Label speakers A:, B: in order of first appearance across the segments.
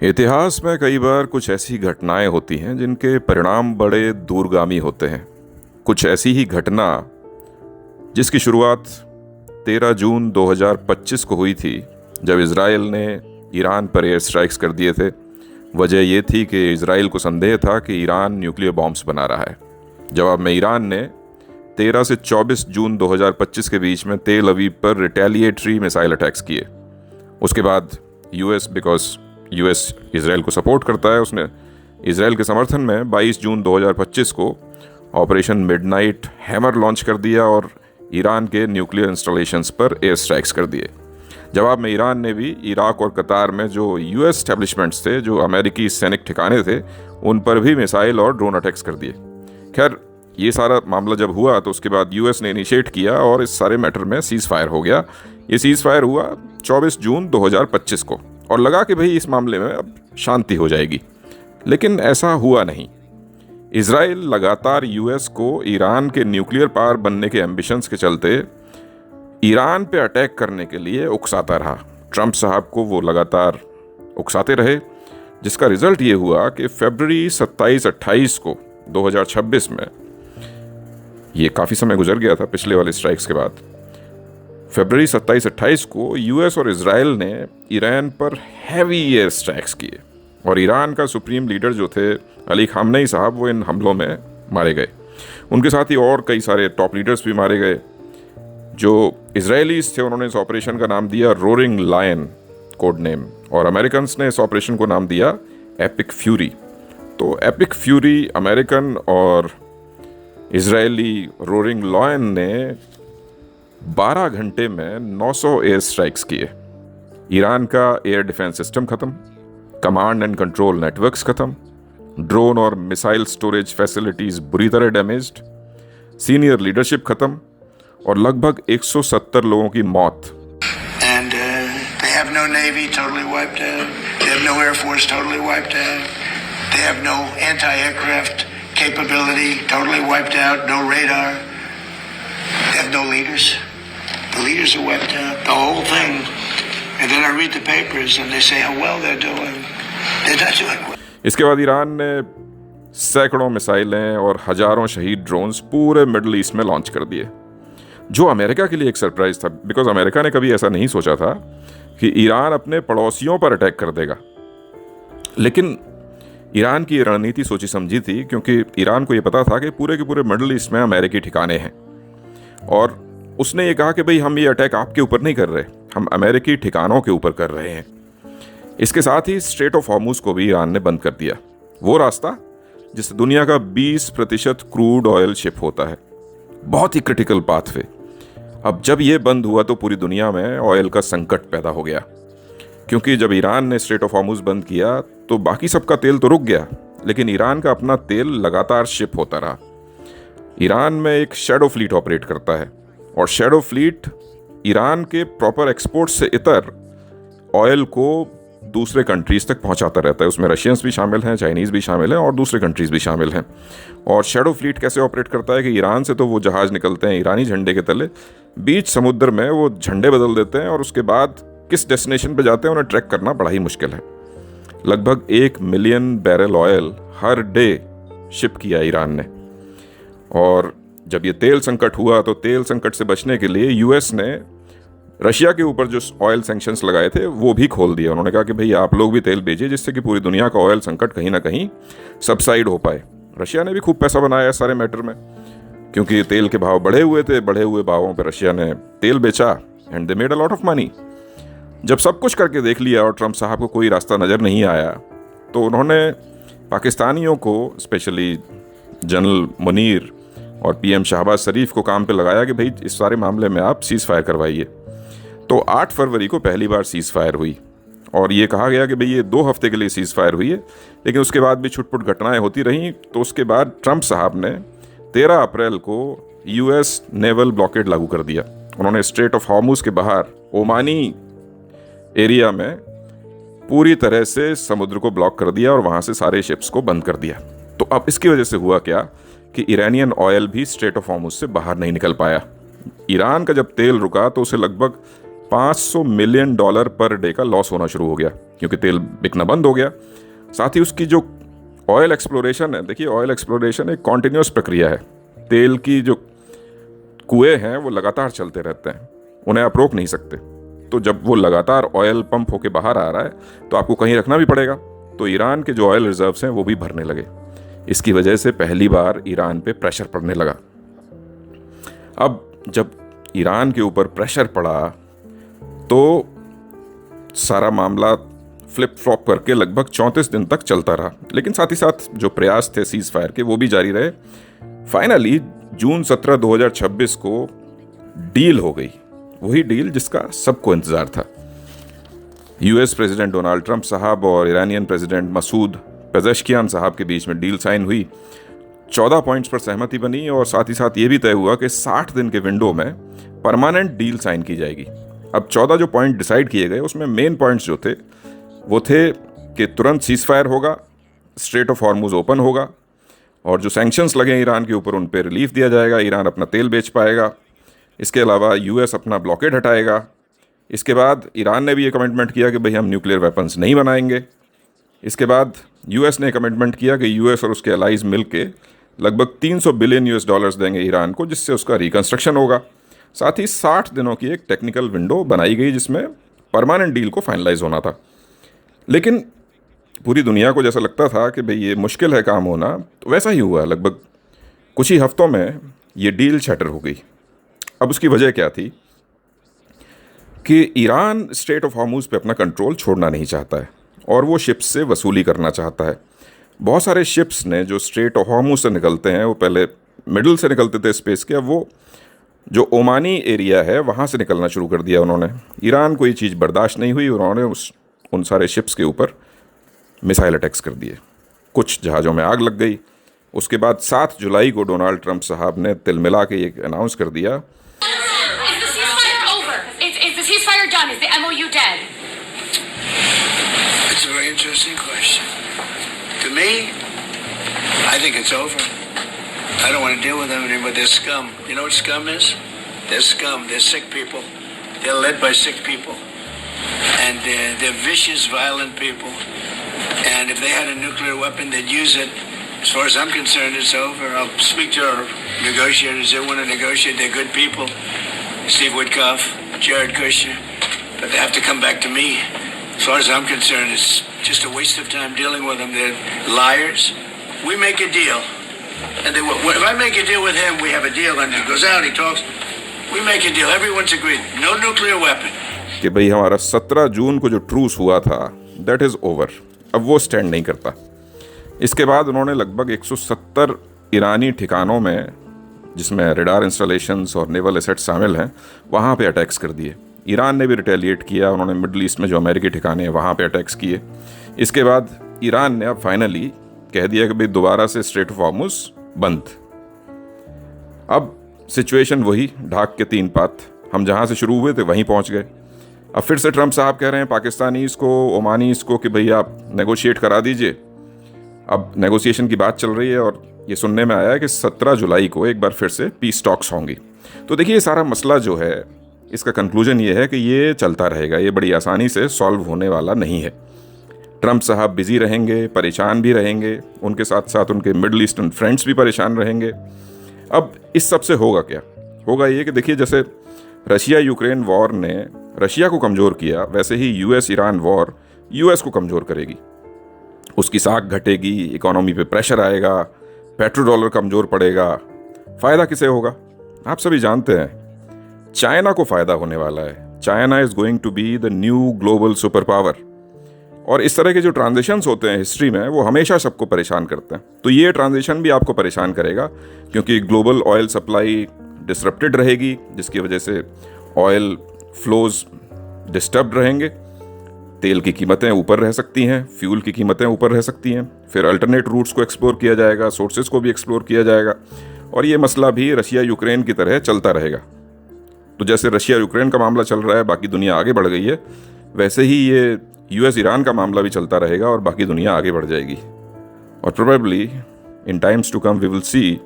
A: इतिहास में कई बार कुछ ऐसी घटनाएं होती हैं जिनके परिणाम बड़े दूरगामी होते हैं। कुछ ऐसी ही घटना जिसकी शुरुआत 13 जून 2025 को हुई थी, जब इजराइल ने ईरान पर एयर स्ट्राइक्स कर दिए थे। वजह ये थी कि इजराइल को संदेह था कि ईरान न्यूक्लियर बॉम्ब्स बना रहा है। जवाब में ईरान ने 13 से 24 जून 2025 के बीच में तेल अवीव पर रिटेलिएटरी मिसाइल अटैक्स किए। उसके बाद यूएस इजराइल को सपोर्ट करता है, उसने इजराइल के समर्थन में 22 जून 2025 को ऑपरेशन मिडनाइट हैमर लॉन्च कर दिया और ईरान के न्यूक्लियर इंस्टॉलेशंस पर एयर स्ट्राइक्स कर दिए। जवाब में ईरान ने भी इराक और कतार में जो यूएस एस्टेब्लिशमेंट्स थे, जो अमेरिकी सैनिक ठिकाने थे, उन पर भी मिसाइल और ड्रोन अटैक्स कर दिए। खैर, ये सारा मामला जब हुआ तो उसके बाद यूएस ने इनिशिएट किया और इस सारे मैटर में सीज फायर हो गया। ये सीज फायर हुआ 24 जून 2025 को और लगा कि भाई इस मामले में अब शांति हो जाएगी, लेकिन ऐसा हुआ नहीं। इजराइल लगातार यूएस को ईरान के न्यूक्लियर पावर बनने के एम्बिशंस के चलते ईरान पे अटैक करने के लिए उकसाता रहा। ट्रंप साहब को वो लगातार उकसाते रहे, जिसका रिजल्ट ये हुआ कि फरवरी 27-28 को 2026 में, ये काफ़ी समय गुजर गया था पिछले वाले स्ट्राइक्स के बाद, फरवरी 27-28 को यूएस और इजराइल ने ईरान पर हैवी एयर स्ट्राइक्स किए और ईरान का सुप्रीम लीडर जो थे अली खामनेई साहब, वो इन हमलों में मारे गए। उनके साथ ही और कई सारे टॉप लीडर्स भी मारे गए। जो इजरायलीज थे उन्होंने इस ऑपरेशन का नाम दिया रोरिंग लायन, कोड नेम, और अमेरिकन ने इस ऑपरेशन को नाम दिया एपिक फ्यूरी। तो एपिक फ्यूरी अमेरिकन और इजरायली रोरिंग लायन ने 12 घंटे में 900 एयर स्ट्राइक्स किए। ईरान का एयर डिफेंस सिस्टम खत्म, कमांड एंड कंट्रोल नेटवर्क्स खत्म, ड्रोन और मिसाइल स्टोरेज फैसिलिटीज बुरी तरह डैमेज्ड, सीनियर लीडरशिप खत्म और लगभग 170 लोगों की मौत।
B: And they have no navy, totally wiped out. They have no air force, totally wiped out. They have no anti-aircraft capability, totally wiped out. No radar. They have no leaders. The leaders are wiped out. The whole thing. And then I read the papers and they say how well they're doing. They're not doing well.
A: इसके बाद Iran ने सैकड़ों मिसाइलें और हजारों शहीद drones पूरे middle east में लॉन्च कर दिए, जो अमेरिका के लिए एक सरप्राइज था, बिकॉज अमेरिका ने कभी ऐसा नहीं सोचा था कि ईरान अपने पड़ोसियों पर अटैक कर देगा। लेकिन ईरान की ये रणनीति सोची समझी थी, क्योंकि ईरान को ये पता था कि पूरे के पूरे मिडल ईस्ट में अमेरिकी ठिकाने हैं और उसने ये कहा कि भाई हम ये अटैक आपके ऊपर नहीं कर रहे, हम अमेरिकी ठिकानों के ऊपर कर रहे हैं। इसके साथ ही स्ट्रेट ऑफ हॉर्मुज को भी ईरान ने बंद कर दिया, वो रास्ता जिससे दुनिया का 20% क्रूड ऑयल शिप होता है, बहुत ही क्रिटिकल पाथवे। अब जब ये बंद हुआ तो पूरी दुनिया में ऑयल का संकट पैदा हो गया, क्योंकि जब ईरान ने स्ट्रेट ऑफ हॉर्मुज बंद किया तो बाकी सबका तेल तो रुक गया, लेकिन ईरान का अपना तेल लगातार शिप होता रहा। ईरान में एक शैडो फ्लीट ऑपरेट करता है और शैडो फ्लीट ईरान के प्रॉपर एक्सपोर्ट से इतर ऑयल को दूसरे कंट्रीज तक पहुंचाता रहता है। उसमें रशियंस भी शामिल हैं, चाइनीज़ भी शामिल हैं और दूसरे कंट्रीज भी शामिल हैं। और शैडो फ्लीट कैसे ऑपरेट करता है कि ईरान से तो वो जहाज़ निकलते हैं ईरानी झंडे के तले, बीच समुद्र में वो झंडे बदल देते हैं और उसके बाद किस डेस्टिनेशन पे जाते हैं उन्हें ट्रैक करना बड़ा ही मुश्किल है। लगभग 1 मिलियन बैरल ऑयल हर डे शिप किया ईरान ने। और जब ये तेल संकट हुआ तो तेल संकट से बचने के लिए यूएस ने रशिया के ऊपर जो ऑयल सैंक्शंस लगाए थे वो भी खोल दिया। उन्होंने कहा कि भाई आप लोग भी तेल भेजिए, जिससे कि पूरी दुनिया का ऑयल संकट कहीं ना कहीं सबसाइड हो पाए। रशिया ने भी खूब पैसा बनाया सारे मैटर में, क्योंकि तेल के भाव बढ़े हुए थे। बढ़े हुए भावों पर रशिया ने तेल बेचा and they made a lot of money. जब सब कुछ करके देख लिया और ट्रंप साहब को कोई रास्ता नज़र नहीं आया, तो उन्होंने पाकिस्तानियों को, स्पेशली जनरल मुनीर और पीएम शहबाज शरीफ को काम पे लगाया कि भाई इस सारे मामले में आप सीज़ फायर करवाइए। तो 8 फरवरी को पहली बार सीज़ फायर हुई और ये कहा गया कि भाई ये 2 हफ्ते के लिए सीज़ फायर हुई है, लेकिन उसके बाद भी छुटपुट घटनाएं होती रहीं। तो उसके बाद ट्रंप साहब ने 13 अप्रैल को यूएस नेवल ब्लॉकेड लागू कर दिया। उन्होंने स्ट्रेट ऑफ हॉर्मुज के बाहर ओमानी एरिया में पूरी तरह से समुद्र को ब्लॉक कर दिया और वहाँ से सारे शिप्स को बंद कर दिया। तो अब इसकी वजह से हुआ क्या कि ईरानियन ऑयल भी स्ट्रेट ऑफ हॉर्मुज से बाहर नहीं निकल पाया। ईरान का जब तेल रुका तो उसे लगभग $500 मिलियन पर डे का लॉस होना शुरू हो गया, क्योंकि तेल बिकना बंद हो गया। साथ ही उसकी जो ऑयल एक्सप्लोरेशन है, देखिए ऑयल एक्सप्लोरेशन एक कॉन्टिन्यूस प्रक्रिया है। तेल की जो कुएं हैं वो लगातार चलते रहते हैं, उन्हें आप रोक नहीं सकते। तो जब वो लगातार ऑयल पंप होके बाहर आ रहा है तो आपको कहीं रखना भी पड़ेगा। तो ईरान के जो ऑयल रिजर्व्स हैं वो भी भरने लगे। इसकी वजह से पहली बार ईरान पे प्रेशर पड़ने लगा। अब जब ईरान के ऊपर प्रेशर पड़ा तो सारा मामला फ्लिप फ्लॉप करके लगभग 34 दिन तक चलता रहा, लेकिन साथ ही साथ जो प्रयास थे सीज फायर के वो भी जारी रहे। फाइनली जून 17, 2026 को डील हो गई, वही डील जिसका सबको इंतजार था। यूएस प्रेसिडेंट डोनाल्ड ट्रंप साहब और ईरानियन प्रेसिडेंट मसूद पेजेश्कियान साहब के बीच में डील साइन हुई। 14 पॉइंट्स पर सहमति बनी और साथ ही साथ ये भी तय हुआ कि 60 दिन के विंडो में परमानेंट डील साइन की जाएगी। अब 14 जो पॉइंट डिसाइड किए गए उसमें मेन पॉइंट्स जो थे वो थे कि तुरंत सीज फायर होगा, स्ट्रेट ऑफ हॉर्मुज ओपन होगा, और जो सैंक्शंस लगे ईरान के ऊपर उन पे रिलीफ दिया जाएगा, ईरान अपना तेल बेच पाएगा। इसके अलावा यूएस अपना ब्लॉकेड हटाएगा। इसके बाद ईरान ने भी ये कमिटमेंट किया कि भाई हम न्यूक्लियर वेपन्स नहीं बनाएंगे। इसके बाद यूएस ने कमिटमेंट किया कि यूएस और उसके अलाइज मिल के लगभग $300 बिलियन देंगे ईरान को, जिससे उसका रिकंस्ट्रक्शन होगा। साथ ही 60 दिनों की एक टेक्निकल विंडो बनाई गई जिसमें परमानेंट डील को फाइनलाइज होना था। लेकिन पूरी दुनिया को जैसा लगता था कि भाई ये मुश्किल है काम होना, तो वैसा ही हुआ। लगभग कुछ ही हफ्तों में ये डील शटर हो गई। अब उसकी वजह क्या थी कि ईरान स्ट्रेट ऑफ हॉर्मुज पे अपना कंट्रोल छोड़ना नहीं चाहता है और वो शिप्स से वसूली करना चाहता है। बहुत सारे शिप्स ने जो स्ट्रेट ऑफ हॉर्मुज से निकलते हैं, वो पहले मिडल से निकलते थे स्पेस के, अब वो जो ओमानी एरिया है वहाँ से निकलना शुरू कर दिया उन्होंने। ईरान को ये चीज़ बर्दाश्त नहीं हुई, उन्होंने उन सारे शिप्स के ऊपर मिसाइल अटैक्स कर दिए। कुछ जहाज़ों में आग लग गई। उसके बाद 7 जुलाई को डोनाल्ड ट्रंप साहब ने तिलमिला के ये अनाउंस कर दिया,
C: Is the MOU dead?
B: It's a very interesting question. To me, I think it's over. I don't want to deal with them anymore. They're scum. You know what scum is? They're scum. They're sick people. They're led by sick people. And they're vicious, violent people. And if they had a nuclear weapon, they'd use it. As far as I'm concerned, it's over. I'll speak to our negotiators. They want to negotiate. They're good people. Steve Witkoff, Jared Kushner. But they have to come back to me. As far as I'm concerned, it's just a waste of time dealing with them. They're liars. We make a deal. And if I make a deal with him, we have a deal. And he goes out, he talks. We make a deal. Everyone's agreed. No nuclear weapon.
A: कि भाई हमारा 17 जून को जो truce हुआ था, that is over. अब वो stand नहीं करता। इसके बाद उन्होंने लगभग 170 ईरानी ठिकानों में, जिसमें रेडार इंस्टॉलेशंस और नेवल एसेट शामिल हैं, वहाँ पे अटैक्स कर दिए। ईरान ने भी रिटेलिएट किया। उन्होंने मिडल ईस्ट में जो अमेरिकी ठिकाने हैं वहाँ पे अटैक्स किए। इसके बाद ईरान ने अब फाइनली कह दिया कि भाई दोबारा से स्ट्रेट ऑफ हॉर्मुज बंद। अब सिचुएशन वही ढाक के 3 पात, हम जहाँ से शुरू हुए थे वहीं पहुँच गए। अब फिर से ट्रंप साहब कह रहे हैं पाकिस्तानीज को, ओमानीज को कि भाई आप नेगोशिएट करा दीजिए। अब नेगोशिएशन की बात चल रही है और ये सुनने में आया है कि 17 जुलाई को एक बार फिर से पीस टॉक्स होंगी। तो देखिए ये सारा मसला जो है, इसका कंक्लूजन ये है कि ये चलता रहेगा, ये बड़ी आसानी से सॉल्व होने वाला नहीं है। ट्रंप साहब बिजी रहेंगे, परेशान भी रहेंगे, उनके साथ साथ उनके मिडल ईस्टर्न फ्रेंड्स भी परेशान रहेंगे। अब इस सब से होगा क्या? होगा ये कि देखिए, जैसे रशिया यूक्रेन वॉर ने रशिया को कमज़ोर किया, वैसे ही यूएस ईरान वॉर यूएस को कमज़ोर करेगी। उसकी साख घटेगी, इकोनॉमी पे प्रेशर आएगा, पेट्रो डॉलर कमज़ोर पड़ेगा। फ़ायदा किसे होगा? आप सभी जानते हैं, चाइना को फ़ायदा होने वाला है। China is going to be the new global super power. और इस तरह के जो ट्रांजिशंस होते हैं हिस्ट्री में, वो हमेशा सबको परेशान करते हैं। तो ये ट्रांजिशन भी आपको परेशान करेगा, क्योंकि ग्लोबल ऑयल सप्लाई डिसरप्टेड रहेगी, जिसकी वजह से ऑयल फ्लोज डिस्टर्ब रहेंगे। तेल की कीमतें ऊपर रह सकती हैं, फ्यूल की कीमतें ऊपर रह सकती हैं। फिर अल्टरनेट रूट्स को एक्सप्लोर किया जाएगा, सोर्सेज को भी एक्सप्लोर किया जाएगा, और ये मसला भी रशिया यूक्रेन की तरह चलता रहेगा। तो जैसे रशिया यूक्रेन का मामला चल रहा है, बाकी दुनिया आगे बढ़ गई है, वैसे ही ये यूएस ईरान का मामला भी चलता रहेगा और बाकी दुनिया आगे बढ़ जाएगी। और probably in times to come we will see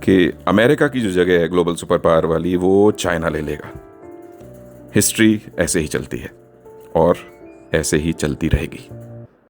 A: कि अमेरिका की जो जगह है ग्लोबल सुपर पावर वाली, वो चाइना ले लेगा। हिस्ट्री ऐसे ही चलती है और ऐसे ही चलती रहेगी।